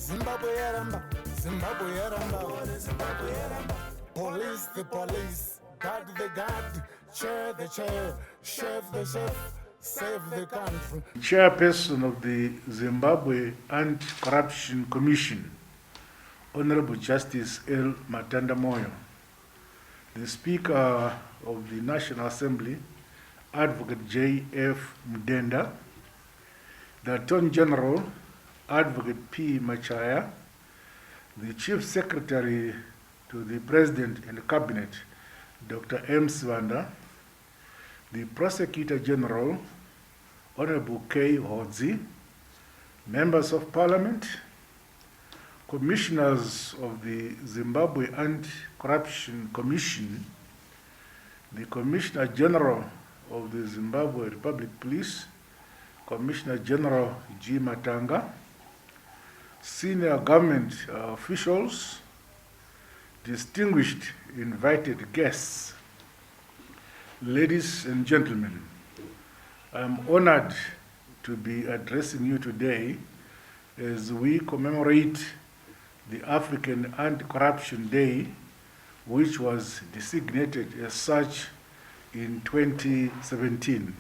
Zimbabwe yaramba, Zimbabwe yaramba, Zimbabwe yaramba. Police the police, guard the guard, chair the chair, chef the chef, save the country. Chairperson of the Zimbabwe Anti-Corruption Commission, Honorable Justice L. Matanda Moyo, the Speaker of the National Assembly, Advocate J.F. Mdenda, the Attorney General, Advocate P. Machaya, the Chief Secretary to the President and Cabinet, Dr. M. Swanda, the Prosecutor General, Honorable K. Hodzi, Members of Parliament, Commissioners of the Zimbabwe Anti-Corruption Commission, the Commissioner General of the Zimbabwe Republic Police, Commissioner General G. Matanga, senior government officials, distinguished invited guests, ladies and gentlemen, I am honored to be addressing you today as we commemorate the African Anti-Corruption Day, which was designated as such in 2017.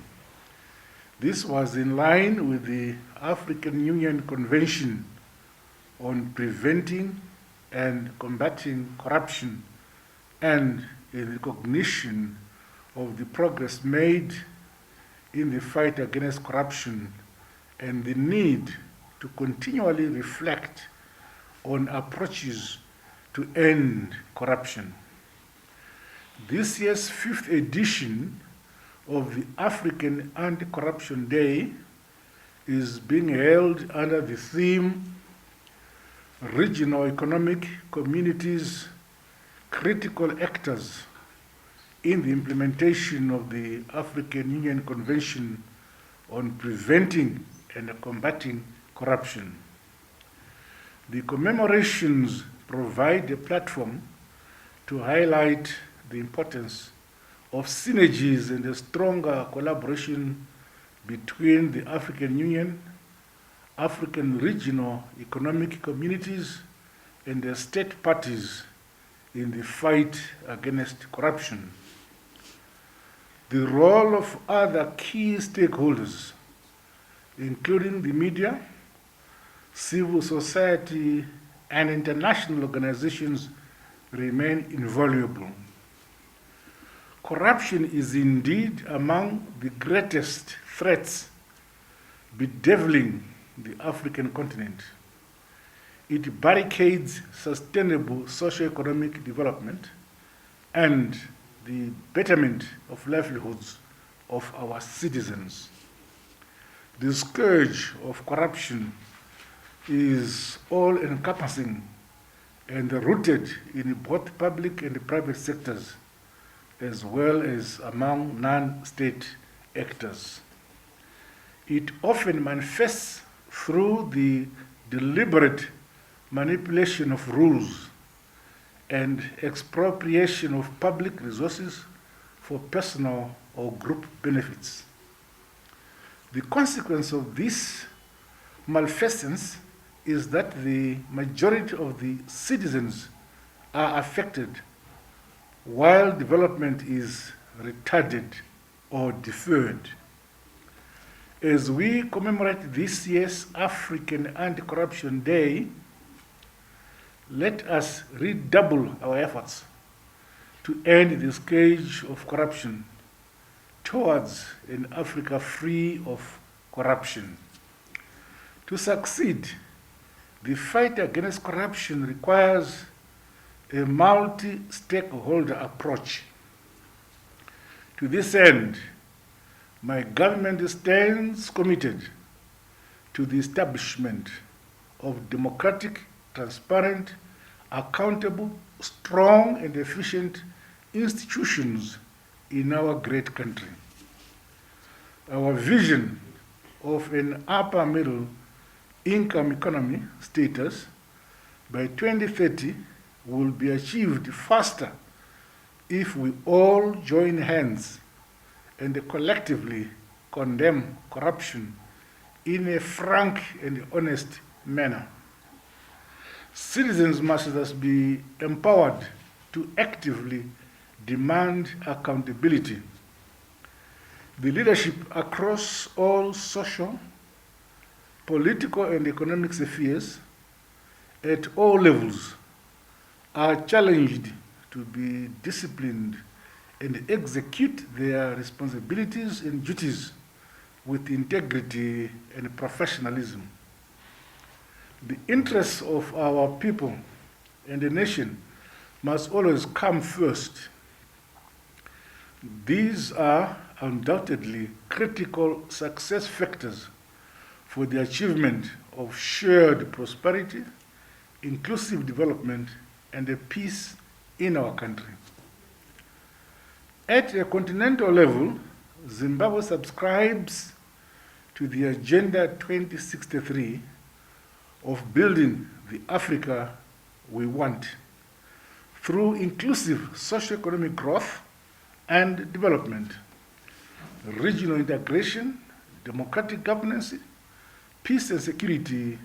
This was in line with the African Union Convention on Preventing and Combating Corruption and in recognition of the progress made in the fight against corruption and the need to continually reflect on approaches to end corruption. This year's 5th edition of the African Anti-Corruption Day is being held under the theme Regional Economic Communities, Critical Actors in the Implementation of the African Union Convention on Preventing and Combating Corruption. The commemorations provide a platform to highlight the importance of synergies and a stronger collaboration between the African Union, African regional economic communities, and the state parties in the fight against corruption. The role of other key stakeholders, including the media, civil society, and international organizations, remain invaluable. Corruption is indeed among the greatest threats bedeviling the African continent. It barricades sustainable socio-economic development and the betterment of livelihoods of our citizens. The scourge of corruption is all-encompassing and rooted in both public and private sectors, as well as among non-state actors. It often manifests through the deliberate manipulation of rules and expropriation of public resources for personal or group benefits. The consequence of this malfeasance is that the majority of the citizens are affected while development is retarded or deferred. As we commemorate this year's African Anti-Corruption Day, let us redouble our efforts to end the scourge of corruption towards an Africa free of corruption. To succeed, the fight against corruption requires a multi-stakeholder approach. To this end, my government stands committed to the establishment of democratic, transparent, accountable, strong, and efficient institutions in our great country. Our vision of an upper middle income economy status by 2030 will be achieved faster if we all join hands and collectively condemn corruption in a frank and honest manner. Citizens must thus be empowered to actively demand accountability. The leadership across all social, political, and economic spheres at all levels are challenged to be disciplined and execute their responsibilities and duties with integrity and professionalism. The interests of our people and the nation must always come first. These are undoubtedly critical success factors for the achievement of shared prosperity, inclusive development, and a peace in our country. At a continental level, Zimbabwe subscribes to the Agenda 2063 of building the Africa we want through inclusive socio-economic growth and development, regional integration, democratic governance, peace and security.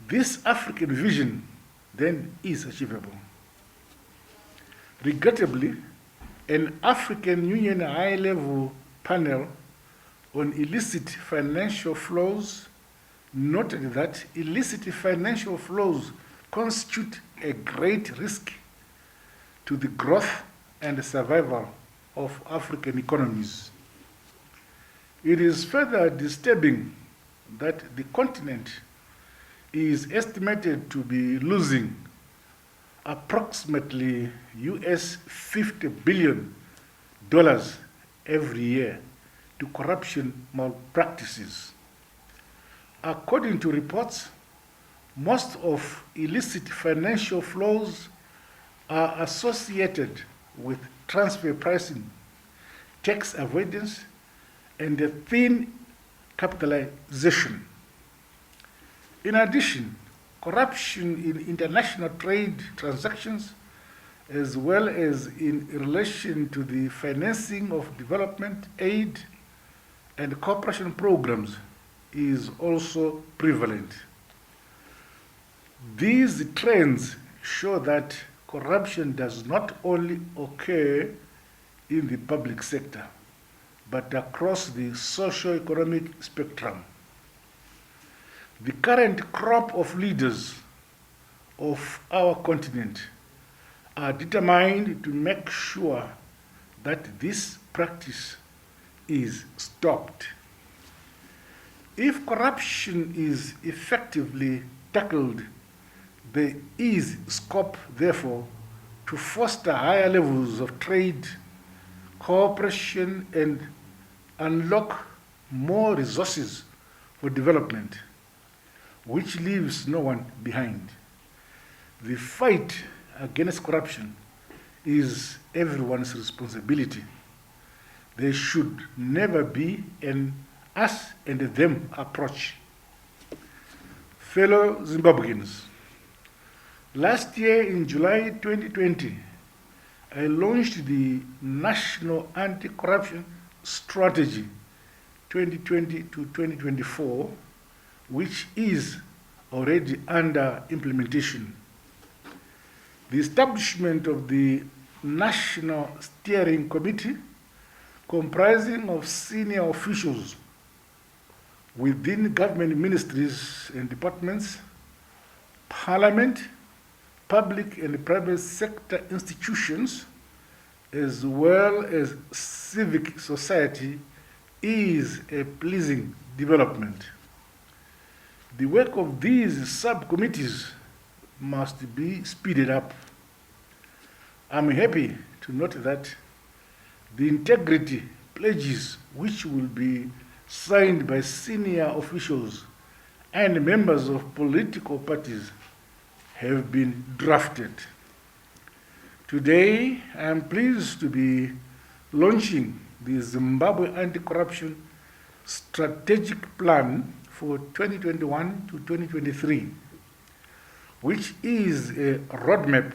This African vision then is achievable. Regrettably, an African Union high-level panel on illicit financial flows noted that illicit financial flows constitute a great risk to the growth and survival of African economies. It is further disturbing that the continent is estimated to be losing approximately US $50 billion every year to corruption malpractices. According to reports, most of illicit financial flows are associated with transfer pricing, tax avoidance, and a thin capitalization. In addition, corruption in international trade transactions, as well as in relation to the financing of development aid and cooperation programs, is also prevalent. These trends show that corruption does not only occur in the public sector, but across the socio-economic spectrum. The current crop of leaders of our continent are determined to make sure that this practice is stopped. If corruption is effectively tackled, there is scope, therefore, to foster higher levels of trade, cooperation, and unlock more resources for development, which leaves no one behind. The fight against corruption is everyone's responsibility. There should never be an us and them approach. Fellow Zimbabweans, last year in July 2020, I launched the National Anti-Corruption Strategy 2020 to 2024, which is already under implementation. The establishment of the National Steering Committee, comprising of senior officials within government ministries and departments, parliament, public and private sector institutions, as well as civic society, is a pleasing development. The work of these subcommittees must be speeded up. I'm happy to note that the integrity pledges, which will be signed by senior officials and members of political parties, have been drafted. Today, I am pleased to be launching the Zimbabwe Anti-Corruption Strategic Plan for 2021 to 2023, which is a roadmap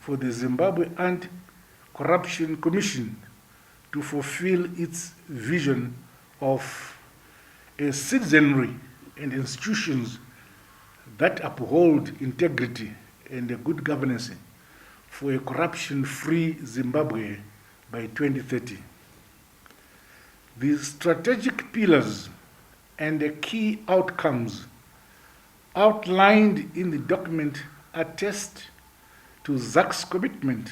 for the Zimbabwe Anti-Corruption Commission to fulfill its vision of a citizenry and institutions that uphold integrity and good governance for a corruption-free Zimbabwe by 2030. The strategic pillars and the key outcomes outlined in the document attest to ZAC's commitment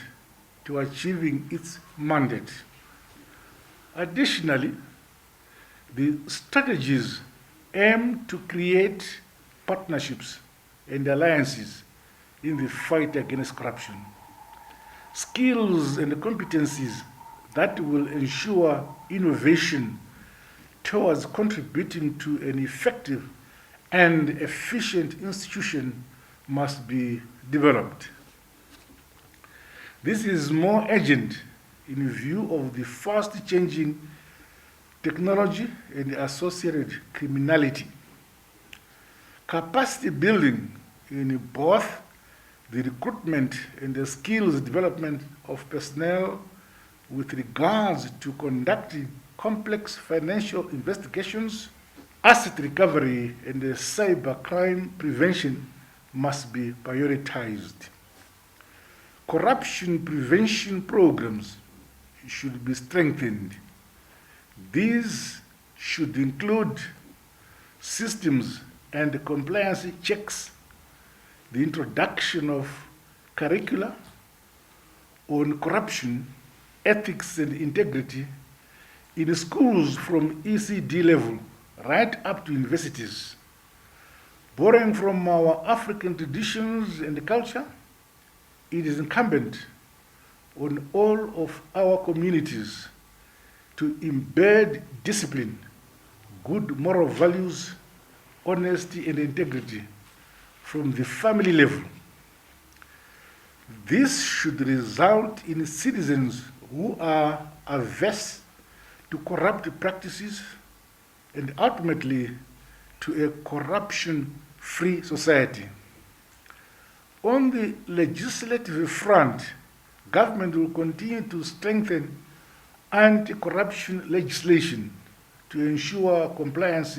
to achieving its mandate. Additionally, the strategies aim to create partnerships and alliances in the fight against corruption, skills and competencies that will ensure innovation towards contributing to an effective and efficient institution must be developed. This is more urgent in view of the fast-changing technology and associated criminality. Capacity building in both the recruitment and the skills development of personnel with regards to conducting complex financial investigations, asset recovery, and cybercrime prevention must be prioritized. Corruption prevention programs should be strengthened. These should include systems and compliance checks, the introduction of curricula on corruption, ethics, and integrity in schools from ECD level right up to universities. Borrowing from our African traditions and culture, it is incumbent on all of our communities to embed discipline, good moral values, honesty, and integrity from the family level. This should result in citizens who are averse to corrupt practices and ultimately to a corruption-free society. On the legislative front, government will continue to strengthen anti-corruption legislation to ensure compliance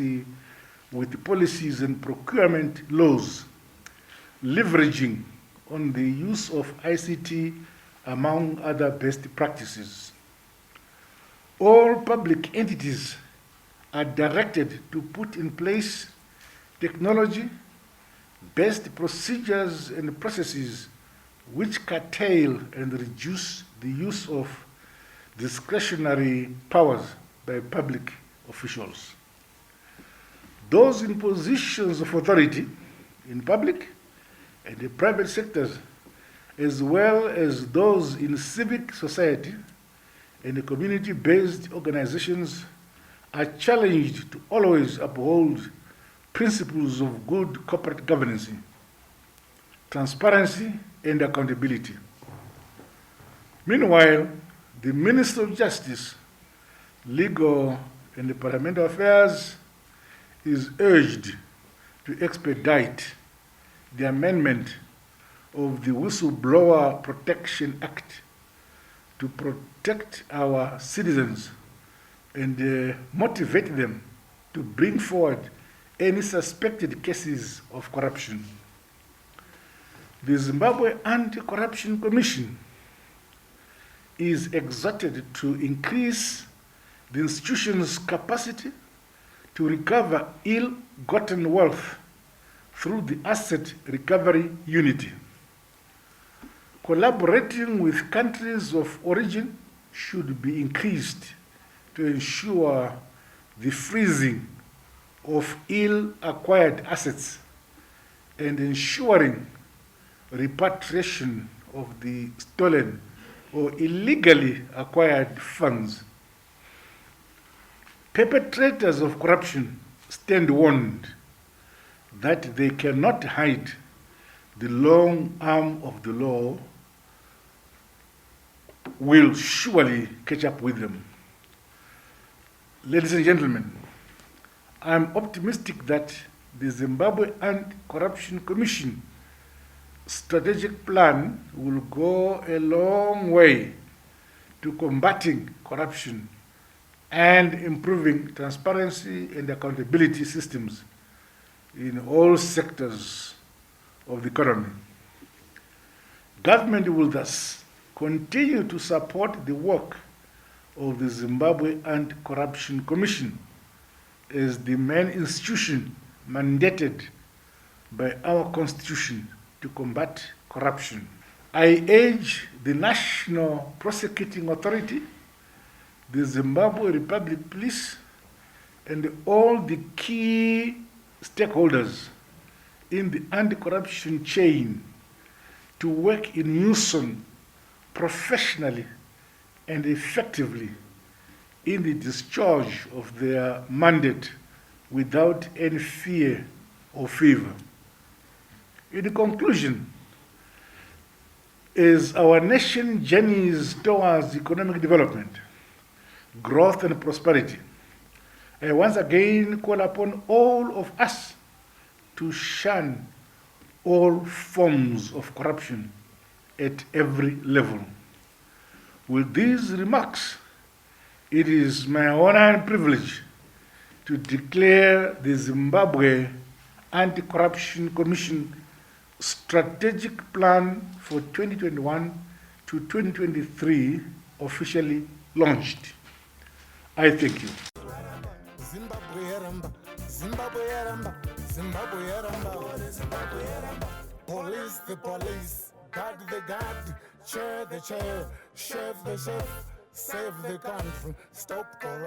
with policies and procurement laws, leveraging on the use of ICT among other best practices. All public entities are directed to put in place technology, best procedures and processes which curtail and reduce the use of discretionary powers by public officials. Those in positions of authority in public and the private sectors, as well as those in civic society and the community-based organizations, are challenged to always uphold principles of good corporate governance, transparency, and accountability. Meanwhile, the Minister of Justice, Legal and Parliamentary Affairs is urged to expedite the amendment of the Whistleblower Protection Act to protect our citizens and motivate them to bring forward any suspected cases of corruption. The Zimbabwe Anti-Corruption Commission is exhorted to increase the institution's capacity to recover ill-gotten wealth through the Asset Recovery Unit. Collaborating with countries of origin should be increased to ensure the freezing of ill-acquired assets and ensuring repatriation of the stolen or illegally acquired funds. Perpetrators of corruption stand warned that they cannot hide the long arm of the law will surely catch up with them. Ladies and gentlemen, I am optimistic that the Zimbabwe Anti-Corruption Commission strategic plan will go a long way to combating corruption and improving transparency and accountability systems in all sectors of the economy. Government will thus continue to support the work of the Zimbabwe Anti-Corruption Commission as the main institution mandated by our constitution to combat corruption. I urge the National Prosecuting Authority, the Zimbabwe Republic Police, and all the key stakeholders in the anti-corruption chain to work in unison, professionally and effectively in the discharge of their mandate without any fear or favor. In conclusion, as our nation journeys towards economic development, growth and prosperity, I once again call upon all of us to shun all forms of corruption at every level. With these remarks, it is my honor and privilege to declare the Zimbabwe Anti-Corruption Commission Strategic Plan for 2021 to 2023 officially launched. I thank you. Zimbabwe yaramba, Zimbabwe yaramba, Zimbabwe yaramba, Zimbabwe yaramba. Police the police, guard the guard, chair the chair, chef the chef, save the country, stop corruption.